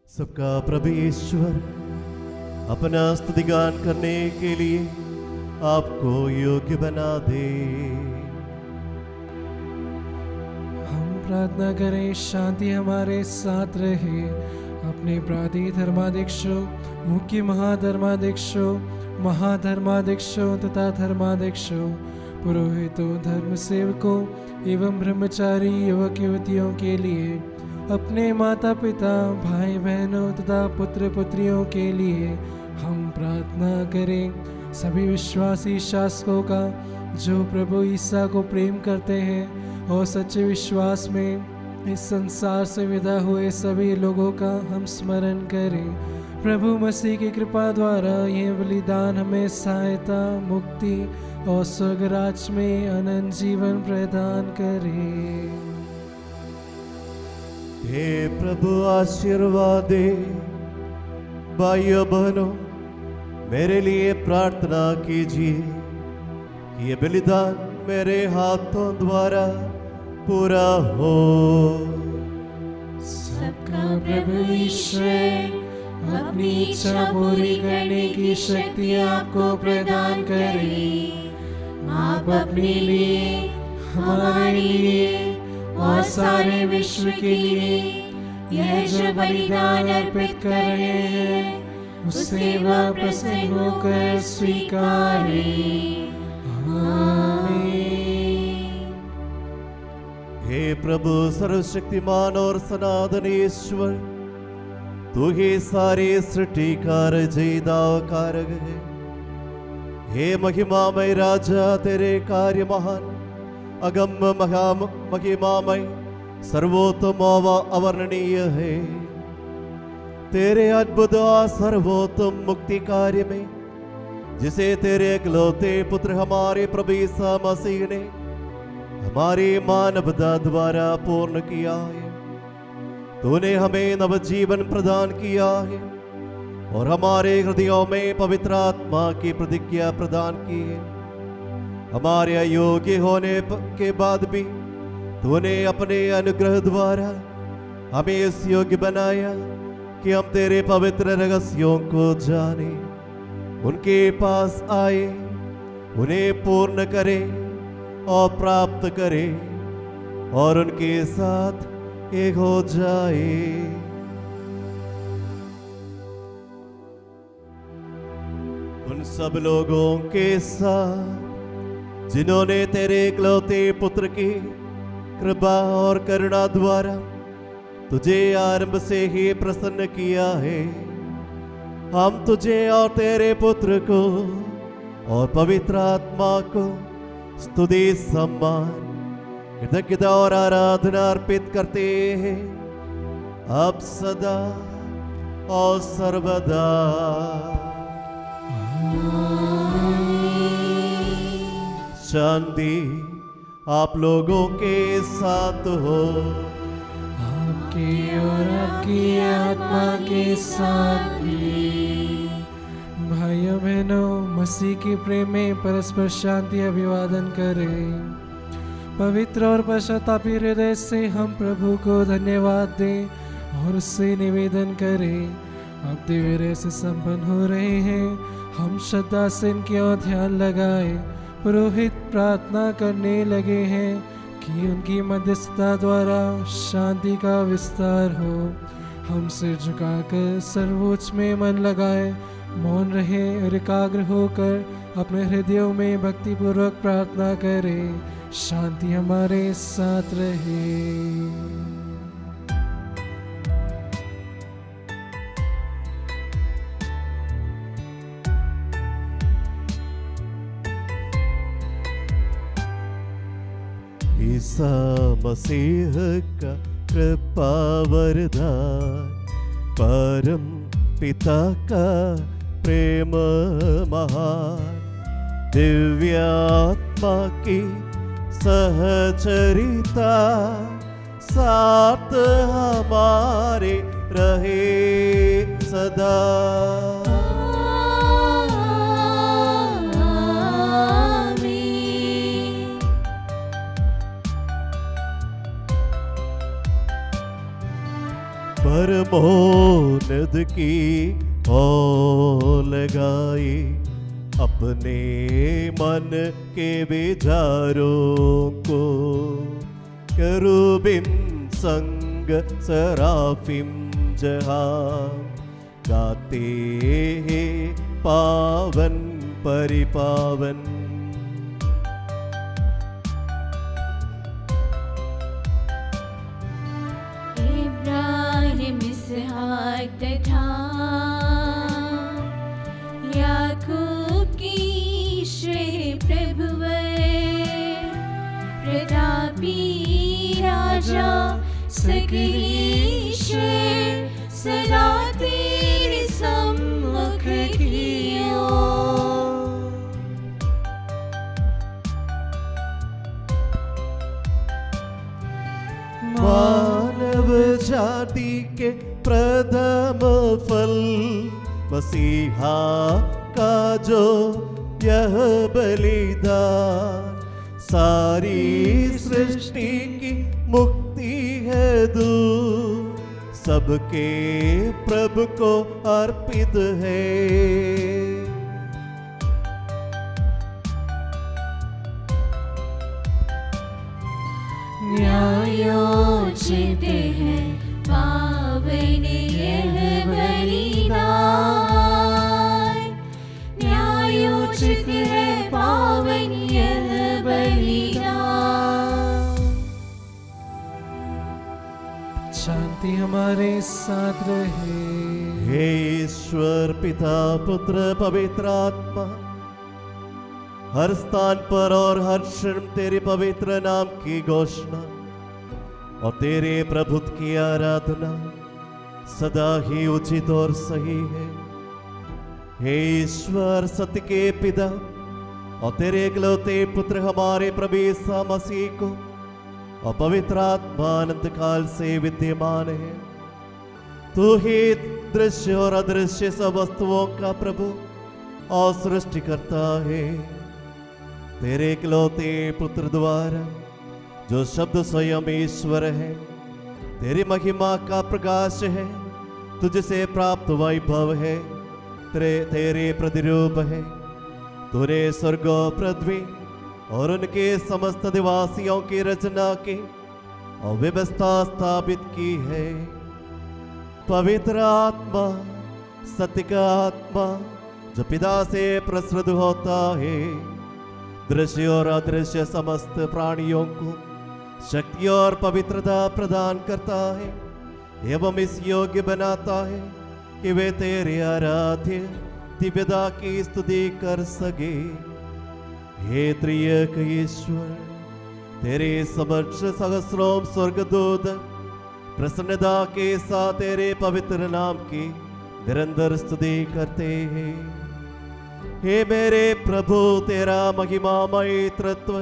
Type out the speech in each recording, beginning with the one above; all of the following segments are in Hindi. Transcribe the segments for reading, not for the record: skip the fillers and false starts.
सबका प्रभु ईश्वर अपना स्तुतिगान करने के लिए आपको योग्य बना दे। हम प्रार्थना करें शांति हमारे साथ रहे। अपने प्रांतीय धर्माध्यक्षों, मुख्य महाधर्माध्यक्षों, महाधर्माध्यक्षों तथा धर्माध्यक्षों, पुरोहितों, धर्म सेवकों एवं ब्रह्मचारी युवक युवतियों के लिए, अपने माता पिता, भाई बहनों तथा पुत्र पुत्रियों के लिए हम प्रार्थना करें। सभी विश्वासी शासकों का जो प्रभु ईसा को प्रेम करते हैं और सच्चे विश्वास में इस संसार से विदा हुए सभी लोगों का हम स्मरण करें। प्रभु मसीह की कृपा द्वारा यह बलिदान हमें सहायता, मुक्ति और स्वर्ग राज्य में अनंत जीवन प्रदान करे। हे प्रभु आशीर्वाद दे। भाइयों बहनों, मेरे लिए प्रार्थना कीजिए कि ये बलिदान मेरे हाथों द्वारा पूरा हो। सबका प्रभु ईश्वर अपनी इच्छा पूरी करने की शक्ति आपको प्रदान करे। आप अपने लिए, हमारे लिए और सारे विश्व के लिए यह जो बलिदान अर्पित कर रहे हैं उससे वह प्रसन्न होकर स्वीकारे। आमीन। हे प्रभु सर्वशक्तिमान और सनातन ईश्वर, तू ही सारे सृष्टि का रचयिता कारक है। हे महिमामय राजा, तेरे कार्य महान, अगम्य महिमामय, सर्वोत्तम व अवर्णनीय है। तेरे अद्भुत और सर्वोत्तम मुक्ति कार्य में, जिसे तेरे इकलौते पुत्र हमारे प्रभु यीशु मसीह ने हमारी मानवता द्वारा पूर्ण किया है, तूने हमें नवजीवन प्रदान किया है और हमारे हृदयों में पवित्र आत्मा की प्रतिज्ञा प्रदान की है। हमारे अयोग्य होने के बाद भी तूने अपने अनुग्रह द्वारा हमें इस योग्य बनाया कि हम तेरे पवित्र रहस्यों को जाने, उनके पास आए, उन्हें पूर्ण करें और प्राप्त करें और उनके साथ एक हो जाए। उन सब लोगों के साथ जिन्होंने तेरे इकलौते पुत्र की कृपा और करुणा द्वारा तुझे आरंभ से ही प्रसन्न किया है, हम तुझे और तेरे पुत्र को और पवित्र आत्मा को स्तुति, सम्मान, कृतज्ञता और आराधना अर्पित करते हैं, अब सदा और सर्वदा। शांति आप लोगों के साथ हो। आपके और आपकी आत्मा के साथ भी। भाइयों बहनों, मसीह के प्रेम में परस्पर शांति अभिवादन करें। पवित्र और पश्चातापी हृदय से हम प्रभु को धन्यवाद दें और उससे निवेदन करें। अब दिव्य से संपन्न हो रहे हैं, हम श्रद्धा से इनकी ओर ध्यान लगाए। पुरोहित प्रार्थना करने लगे हैं कि उनकी मध्यस्थता द्वारा शांति का विस्तार हो। हम सिर झुकाकर सर्वोच्च में मन लगाए, मौन रहे और एकाग्र होकर अपने हृदयों में भक्तिपूर्वक प्रार्थना करें। शांति हमारे साथ रहे। ईसा मसीह का कृपा वरदान, परम पिता का प्रेम महान, दिव्य आत्मा की सहचरिता साथ हमारे रहे सदा। पर मोनद की ओ लगाई, अपने मन के विचारों को करूबिन संग सराफिम जहां गाते हैं पावन परिपावन। इब्राहिम इसहाक तथा याकूब की ईश्वर प्रभुवे, प्रतापी राजा सकल ईश्वर, सदा तेरे सम्मुख कियो। मानव जाति के प्रथम फल मसीहा का जो यह बलिदान, सारी सृष्टि की मुक्ति है दूर, सबके प्रभु को अर्पित है। न्यायोचित है पावन यह बलिदान, न्यायोचित है पावन यह बलिदान। शांति हमारे साथ रहे। हे ईश्वर पिता पुत्र पवित्र आत्मा, हर स्थान पर और हर क्षण तेरे पवित्र नाम की घोषणा और तेरे प्रभुत्व की आराधना सदा ही उचित और सही है। हे ईश्वर सत्य के पिता और तेरे इकलौते पुत्र हमारे प्रभु यीशु मसीह को और पवित्र आत्मा अनंत काल से विद्यमान है। तू ही दृश्य और अदृश्य सब वस्तुओं का प्रभु और सृष्टिकर्ता है। तेरे इकलौते पुत्र द्वारा जो शब्द स्वयं ईश्वर है, तेरी महिमा का प्रकाश है, तुझसे प्राप्त वैभव है, तेरे प्रतिरूप है। तूने स्वर्ग पृथ्वी और उनके समस्त निवासियों की रचना की और व्यवस्था स्थापित की है। पवित्र आत्मा सत्य का आत्मा जो पिता से प्रसृत होता है, दृश्य और अदृश्य समस्त प्राणियों को शक्ति और पवित्रता प्रदान करता है एवं इस योग्य बनाता है कि वे तेरे आराध्य दिव्यता की स्तुति कर सके। हे त्रिएक ईश्वर, तेरे समक्ष सहस्रों स्वर्गदूत प्रसन्नता के साथ तेरे पवित्र नाम की निरंतर स्तुति करते हैं। हे मेरे प्रभु, तेरा महिमामय तत्व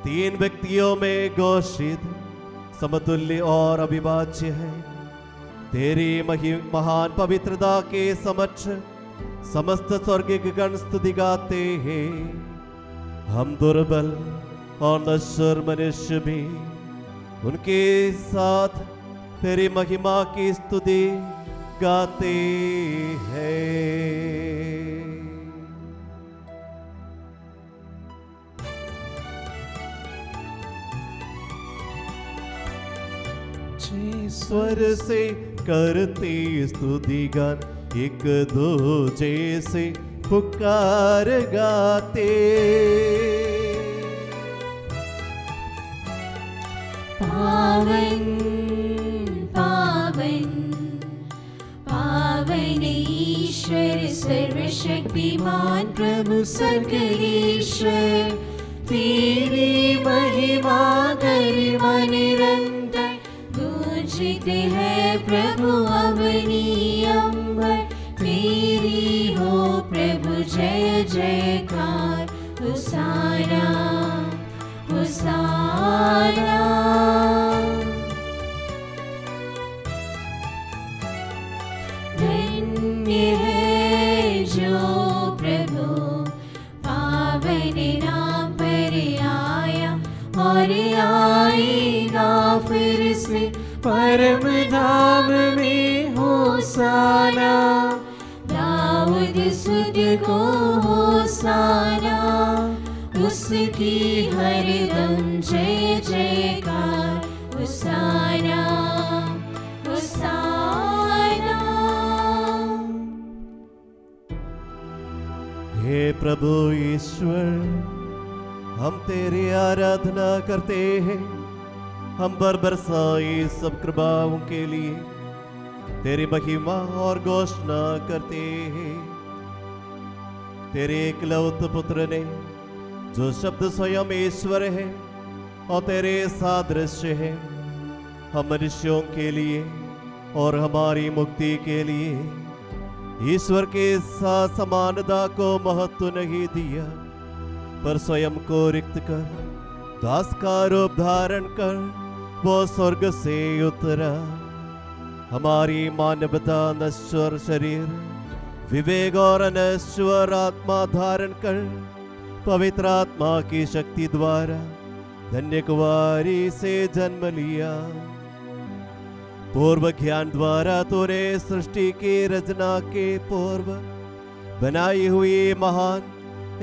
तीन व्यक्तियों में घोषित, समतुल्य और अविभाज्य है। तेरी महान पवित्रता के समक्ष समस्त स्वर्गिक गण स्तुति गाते हैं। हम दुर्बल और नश्वर मनुष्य भी उनके साथ तेरी महिमा की स्तुति गाते हैं। स्वर से करते स्तुति गान, एक दूजे से पुकार गाते। पावन पावन पावन ईश्वर सर्वशक्तिमान प्रभु सर्गेश्वर, तेरी महिमा गरिमा निरंतर गूंजते है प्रभु अवनी अंबर। तेरी हो प्रभु जय जयकार, होसाना होसाना। धन्य है जो प्रभु पावन नाम पर आया और आएगा फिर से परम धाम में। को होसाना, उसकी हरदम जय जयकार। होसाना होसाना। हे प्रभु ईश्वर, हम तेरी आराधना करते हैं। हम बरसाई सब कृपाओं के लिए तेरी महिमा और घोषणा करते हैं। तेरे एकलौते पुत्र ने, जो शब्द स्वयं ईश्वर है और तेरे सादृश्य है, हम मनुष्यों के लिए और हमारी मुक्ति के लिए ईश्वर के साथ समानता को महत्व नहीं दिया, पर स्वयं को रिक्त कर दास का रूप धारण कर वो स्वर्ग से उतरा। हमारी मानवता नश्वर शरीर, विवेक और अनश्वर आत्मा धारण कर पवित्र आत्मा की शक्ति द्वारा धन्य कुंवारी से जन्म लिया। पूर्व ज्ञान द्वारा तूने सृष्टि की रचना के पूर्व बनाई हुई महान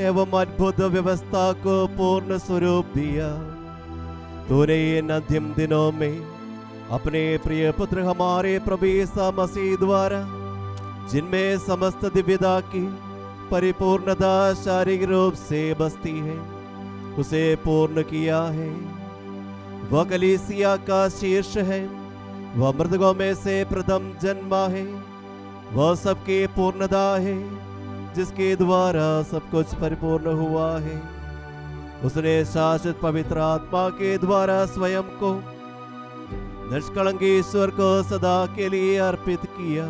एवं अद्भुत व्यवस्था को पूर्ण स्वरूप दिया। तूने इन अंतिम दिनों में अपने प्रिय पुत्र हमारे प्रभु यीशु मसीह द्वारा, जिनमें समस्त दिव्यता की परिपूर्णता शारीरिक रूप से बसती है, उसे पूर्ण किया है। वह कलीसिया का शीर्ष है, वह मृतकों में से प्रथम जन्मा है, वह सबकी पूर्णता है, जिसके द्वारा सब कुछ परिपूर्ण हुआ है। उसने शाश्वत पवित्र आत्मा के द्वारा स्वयं को निष्कलंक ईश्वर को सदा के लिए अर्पित किया,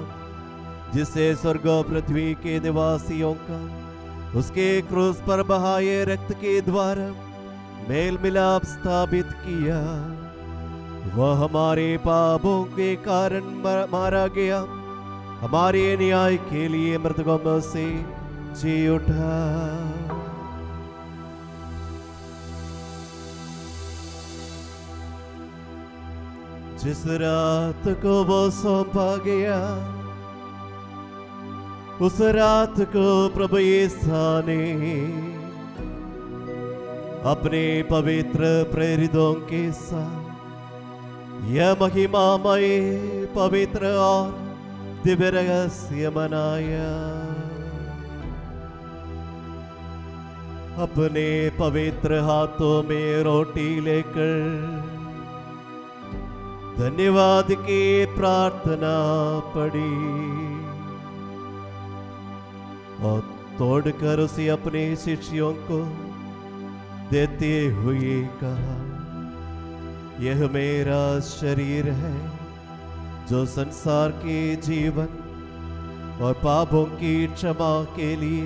जिससे स्वर्ग और पृथ्वी के निवासियों का उसके क्रूस पर बहाए रक्त के द्वारा मेल मिलाप स्थापित किया। वह हमारे पापों के कारण मारा गया, हमारे न्याय के लिए मृतकों में से जी उठा। जिस रात को वो सौंपा गया, उस रात को प्रभु यीशु ने अपने पवित्र प्रेरितों के साथ यह महिमामय पवित्र और दिव्य रहस्य मनाया। अपने पवित्र हाथों में रोटी लेकर धन्यवाद की प्रार्थना पड़ी और तोड़कर उसे अपने शिष्यों को देते हुए कहा, यह मेरा शरीर है जो संसार के जीवन और पापों की क्षमा के लिए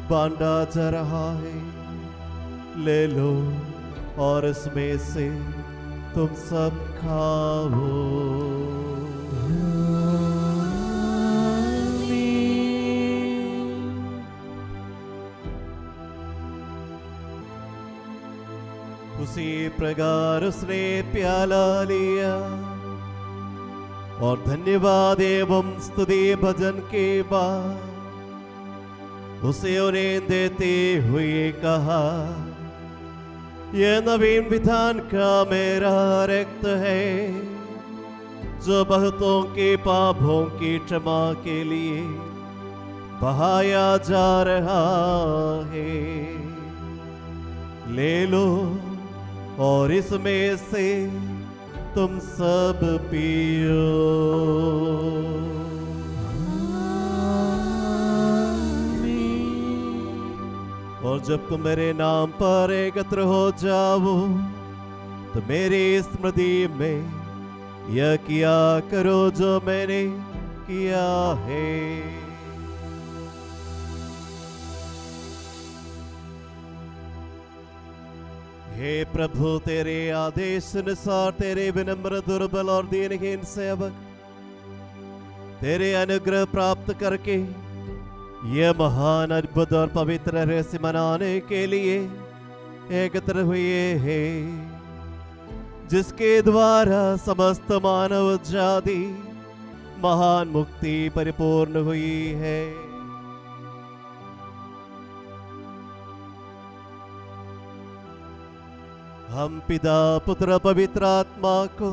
बांटा जा रहा है। ले लो और इसमें से तुम सब खाओ। उसी प्रकार उसने प्याला लिया और धन्यवाद एवं स्तुति भजन के बाद उसे उन्हें देते हुए कहा, यह नवीन विधान का मेरा रक्त है, जो बहुतों के पापों की क्षमा के लिए बहाया जा रहा है। ले लो और इसमें से तुम सब पियो। और जब तुम मेरे नाम पर एकत्र हो जाओ तो मेरी स्मृति में यह किया करो जो मैंने किया है। हे प्रभु, तेरे आदेश अनुसार तेरे विनम्र, दुर्बल और दीनहीन सेवक तेरे अनुग्रह प्राप्त करके यह महान, अद्भुत और पवित्र रहस्य मनाने के लिए एकत्र हुए हैं, जिसके द्वारा समस्त मानव जाति महान मुक्ति परिपूर्ण हुई है। हम पिता पुत्र पवित्र आत्मा को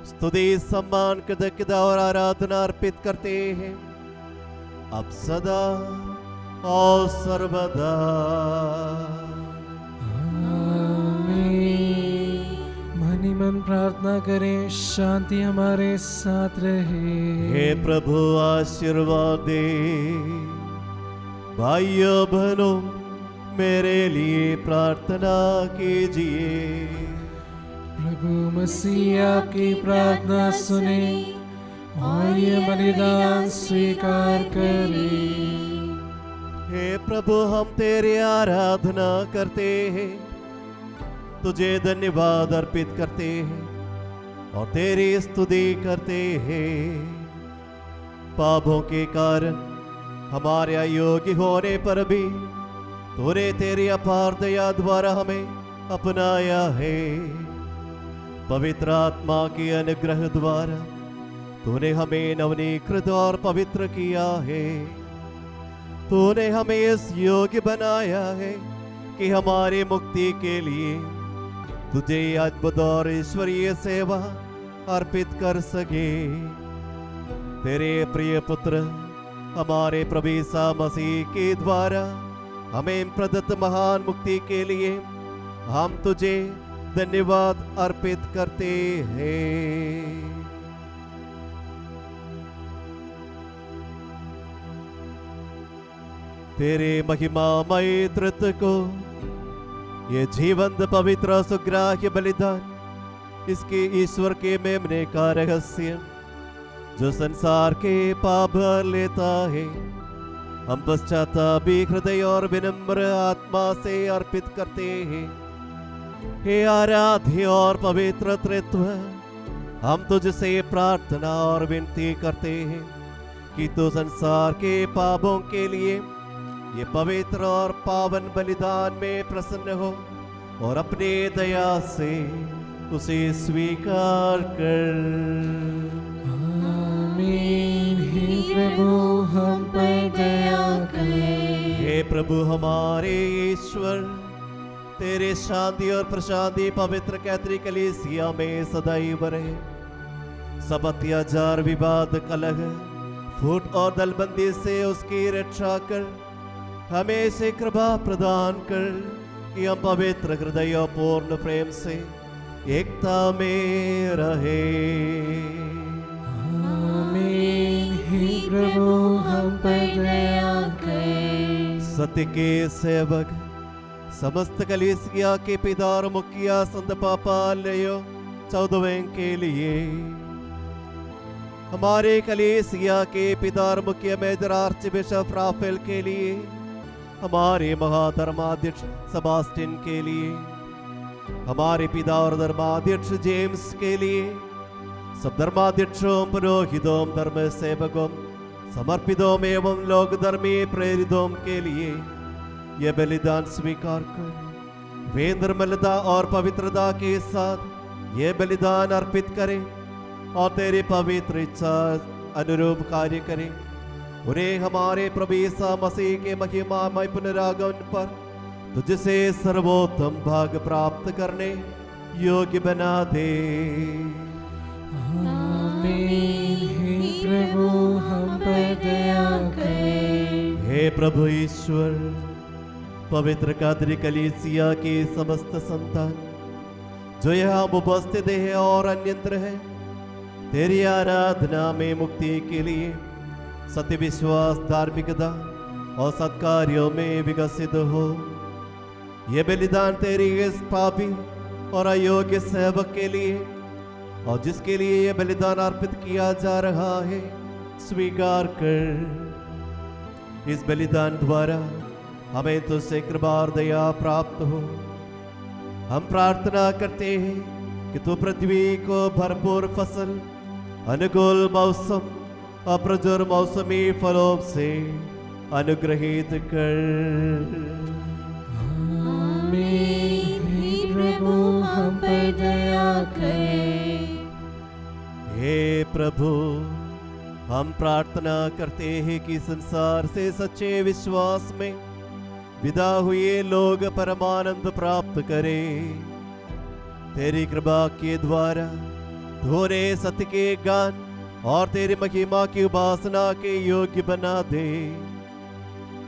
स्तुति सम्मान कृतज्ञता और आराधना अर्पित करते हैं अब सदा और सर्वदा। मन ही मन प्रार्थना करें, शांति हमारे साथ रहे। हे प्रभु आशीर्वाद दे। भाइयों बहनों, मेरे लिए प्रार्थना कीजिए। प्रभु मसीह आपकी प्रार्थना सुने और ये बलिदान स्वीकार करे। हे प्रभु, हम तेरी आराधना करते हैं, तुझे धन्यवाद अर्पित करते हैं और तेरी स्तुति करते हैं। पापों के कारण हमारे अयोग्य होने पर भी तूने तेरी अपार दया द्वारा हमें अपनाया है। पवित्र आत्मा के अनुग्रह द्वारा तूने हमें नवनीकृत और पवित्र किया है। तूने हमें इस योग्य बनाया है कि हमारी मुक्ति के लिए तुझे अद्भुत और ईश्वरीय सेवा अर्पित कर सके। तेरे प्रिय पुत्र हमारे प्रभु यीशु मसीह के द्वारा हमें प्रदत्त महान मुक्ति के लिए हम तुझे धन्यवाद अर्पित करते हैं। तेरे महिमामय तृत्व को ये जीवंत पवित्र सुग्राह्य बलिदान, इसके ईश्वर के मेमने का रहस्य जो संसार के पाप लेता है, हम पश्चातापी हृदय और विनम्र आत्मा से अर्पित करते हैं। हे आराध्य और पवित्र तृत्व, हम तुझसे प्रार्थना और विनती करते हैं कि तू संसार के पापों के लिए ये पवित्र और पावन बलिदान में प्रसन्न हो और अपने दया से उसे स्वीकार कर। आमीन। हे प्रभु, हम पर दया कर। हे प्रभु हमारे ईश्वर, तेरे शांति और प्रशांति पवित्र कैथोलिक कलीसिया में सदैव रहे। सब अत्याचार, विवाद, कलह, फूट और दलबंदी से उसकी रक्षा कर। हमें से कृपा प्रदान कर कि हम पवित्र हृदय और पूर्ण प्रेम से एकता में रहे। आमीन। हे प्रभु, हम पर दया कर। सत्य के सेवक समस्त कलीसिया के पिता और मुखिया संत पापा लियो 14वें के लिए, हमारे कलीसिया के पिता और मुखिया मेजर आर्चबिशप राफेल के लिए, हमारे महाधर्माध्यक्ष सेबास्टियन के लिए, हमारे पिता और धर्माध्यक्ष जेम्स के लिए, सब धर्माध्यक्षों, पुरोहितों, धर्म सेवकों, समर्पितों एवं लोक धर्मी प्रेरितों के लिए यह बलिदान स्वीकार कर वे निर्मलता और पवित्रता के साथ यह बलिदान अर्पित करें और तेरे पवित्र इच्छा अनुरूप कार्य करें। उन्हें हमारे प्रभु यीशु मसीह के महिमामय पुनरागमन पर तुझसे सर्वोत्तम भाग प्राप्त करने योग्य बना दे। आमीन। हे प्रभु, हम पर दया कर। हे प्रभु ईश्वर, पवित्र कैथोलिक कलीसिया के समस्त संतान जो यहाँ उपस्थित है और अन्यत्र है, तेरी आराधना में मुक्ति के लिए सत्य, विश्वास, धार्मिकता और सत्कार्यों में विकसित हो। यह बलिदान तेरी इस पापी और अयोग्य सेवक के लिए और जिसके लिए यह बलिदान अर्पित किया जा रहा है स्वीकार कर। इस बलिदान द्वारा हमें तुझसे कृपा और दया प्राप्त हो। हम प्रार्थना करते हैं कि तू पृथ्वी को भरपूर फसल, अनुकूल मौसम, अप्रजुर मौसमी फलों से अनुग्रहित कर। आमीन। हे प्रभु, हम पर दया कर। हे प्रभु, हम प्रार्थना करते हैं कि संसार से सच्चे विश्वास में विदा हुए लोग परमानंद प्राप्त करें तेरी कृपा के द्वारा तूने सत्य के गान और तेरी महिमा की उपासना के योग्य बना दे।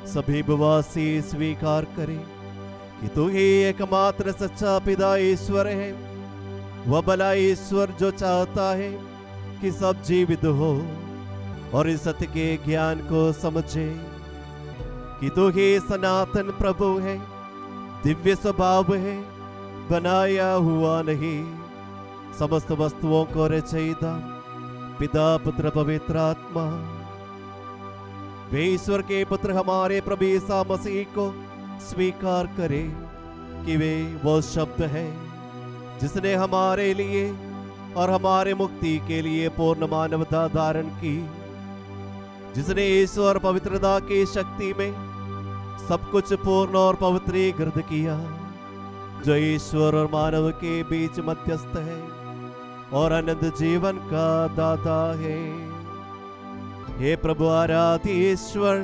सभी विश्वासी स्वीकार करें कि तू ही एकमात्र सच्चा पिता ईश्वर है, वह भला ईश्वर जो चाहता है कि सब जीवित हो और इस सत्य के ज्ञान को समझे कि तू ही सनातन प्रभु है, दिव्य स्वभाव है, बनाया हुआ नहीं, समस्त वस्तुओं को रचयिता पिता पुत्र पवित्र आत्मा। वे ईश्वर के पुत्र हमारे प्रभु यीशु मसीह को स्वीकार करे कि वे वो शब्द है जिसने हमारे लिए और हमारे मुक्ति के लिए पूर्ण मानवता धारण की, जिसने ईश्वर और पवित्रता की शक्ति में सब कुछ पूर्ण और पवित्रीकृत किया, जो ईश्वर और मानव के बीच मध्यस्थ है और अनंत जीवन का दाता है। हे प्रभु आराध्य ईश्वर,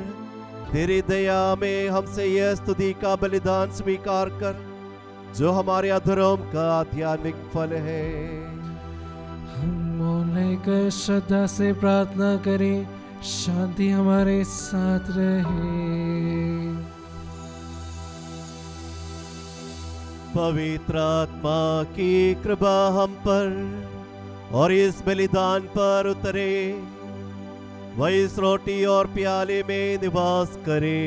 तेरी दया में हमसे यह स्तुति का बलिदान स्वीकार कर जो हमारे अधर्म का आध्यात्मिक फल है। हम मौन लेकर श्रद्धा से प्रार्थना करें, शांति हमारे साथ रहे। पवित्र आत्मा की कृपा हम पर और इस बलिदान पर उतरे, वह इस रोटी और प्याले में निवास करे।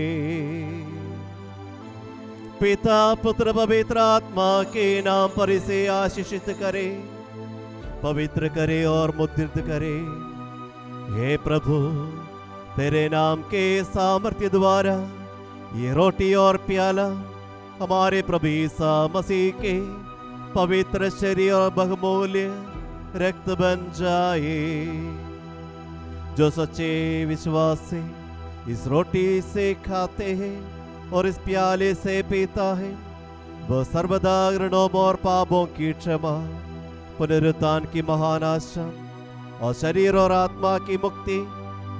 पिता पुत्र पवित्र आत्मा के नाम पर इसे आशीषित करे, पवित्र करे और मुद्रित करे। हे प्रभु, तेरे नाम के सामर्थ्य द्वारा ये रोटी और प्याला हमारे प्रभु यीशु मसीह के पवित्र शरीर और बहुमूल्य रक्त बन जाए। जो सच्चे विश्वास से इस रोटी से खाते हैं और इस प्याले से पीता है, वह सर्वदा घृणों और पापों की क्षमा, पुनरुत्थान की महान आशा और शरीर और आत्मा की मुक्ति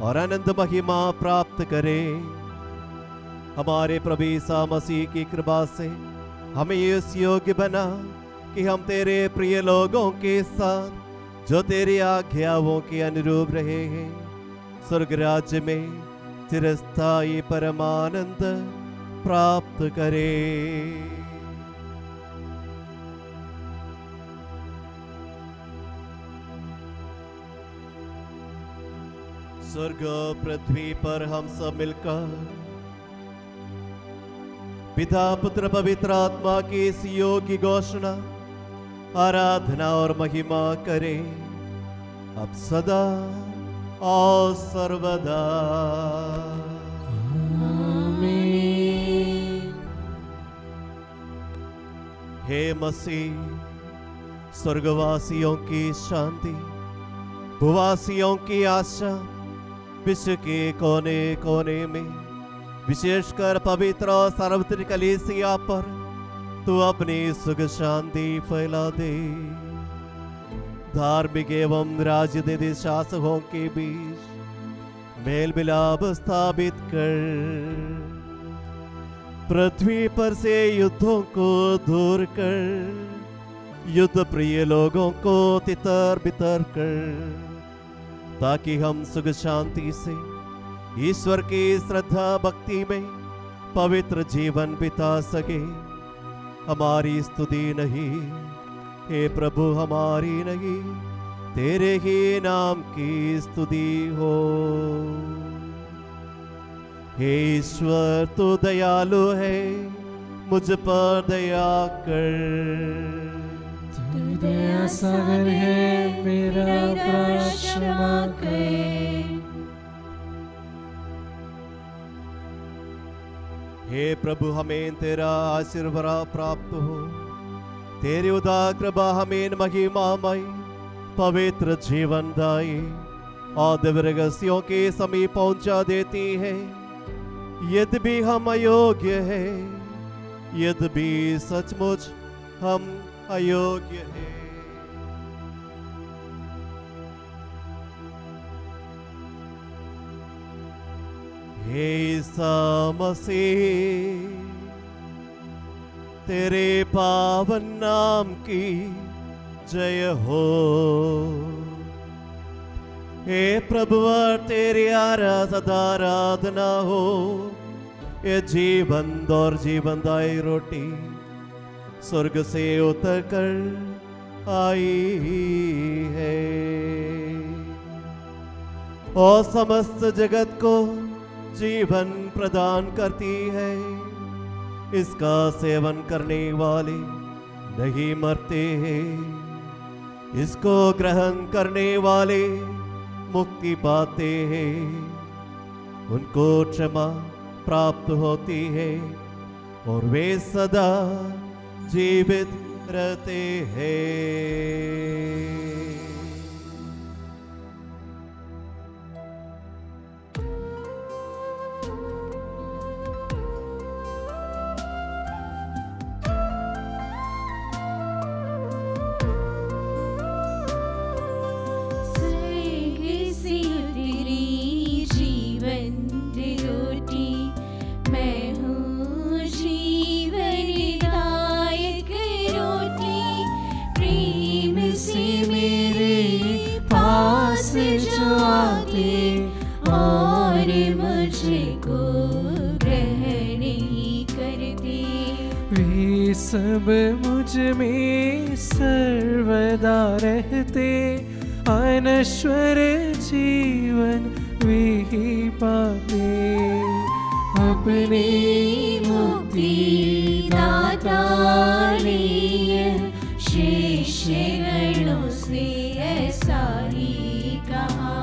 और अनंत महिमा प्राप्त करे। हमारे प्रभु यीशु मसीह की कृपा से हमें इस योग्य बना कि हम तेरे प्रिय लोगों के साथ जो तेरी आज्ञाओं के अनुरूप रहे हैं, स्वर्ग राज्य में चिरस्थायी परमानंद प्राप्त करे। स्वर्ग पृथ्वी पर हम सब मिलकर पिता पुत्र पवित्र आत्मा की इस योग्य घोषणा, आराधना और महिमा करें, अब सदा और सर्वदा। आमीन। हे मसीह, स्वर्गवासियों की शांति, भूवासियों की आशा, विश्व के कोने कोने में विशेषकर पवित्र और सार्वत्रिक कलीसिया पर तू अपनी सुख शांति फैला दे। धार्मिक एवं राजनीतिक शासकों के बीच मेल मिलाप स्थापित कर, पृथ्वी पर से युद्धों को दूर कर, युद्ध प्रिय लोगों को तितर बितर कर, ताकि हम सुख शांति से ईश्वर की श्रद्धा भक्ति में पवित्र जीवन बिता सके। हमारी स्तुति नहीं हे प्रभु, हमारी नहीं, तेरे ही नाम की स्तुति हो। हे ईश्वर, तू दयालु है, मुझ पर दया कर। तू दया सागर है, मेरा अपराध क्षमा कर। हे प्रभु, हमें तेरा आशीर्वाद प्राप्त हो। तेरी उदार कृपा हमें महिमामय पवित्र जीवन दाई और दिव्य रहस्यों के समीप पहुंचा देती है। यद्यपि हम अयोग्य हैं, यद्यपि सचमुच हम अयोग्य हैं। हे ईसा मसीह, तेरे पावन नाम की जय हो। हे प्रभु तेरी सदा आराधना हो। ये जीवन और जीवनदायी रोटी स्वर्ग से उतर कर आई है और समस्त जगत को जीवन प्रदान करती है। इसका सेवन करने वाले नहीं मरते हैं, इसको ग्रहण करने वाले मुक्ति पाते हैं, उनको क्षमा प्राप्त होती है और वे सदा जीवित रहते हैं। और मुझको ग्रहण नहीं करते। वे सब मुझ में सर्वदा रहते, अनश्वर जीवन वे ही पाते। अपने मुक्ति दाता ने शिष्य गणों से ऐसा ही कहा।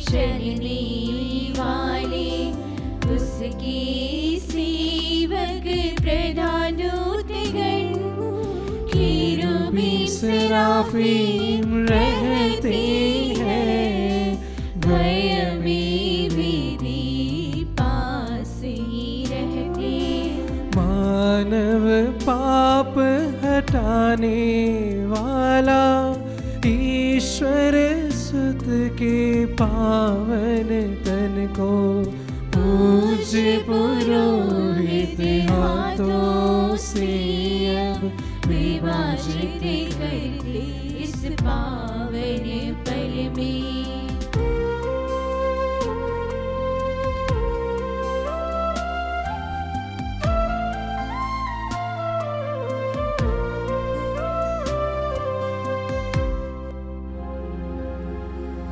चलने वाले उसके सेवक प्रधान दूतगण केरूबीम सराफीम रहते हैं, भय में भी पास ही रहते। मानव पाप हटाने वाला ईश्वर सुत के पावन तन को पूज्य पुरोहित हाथों से अब विभाजित करते इस पावन पल में।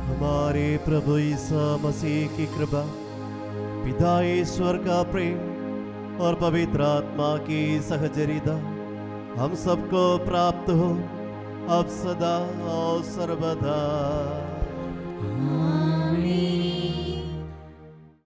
हमारे प्रभु ईसा मसीह की कृपा, पिता ईश्वर का प्रेम और पवित्र आत्मा की सहचर्यता हम सबको प्राप्त हो अब सदा और सर्वदा।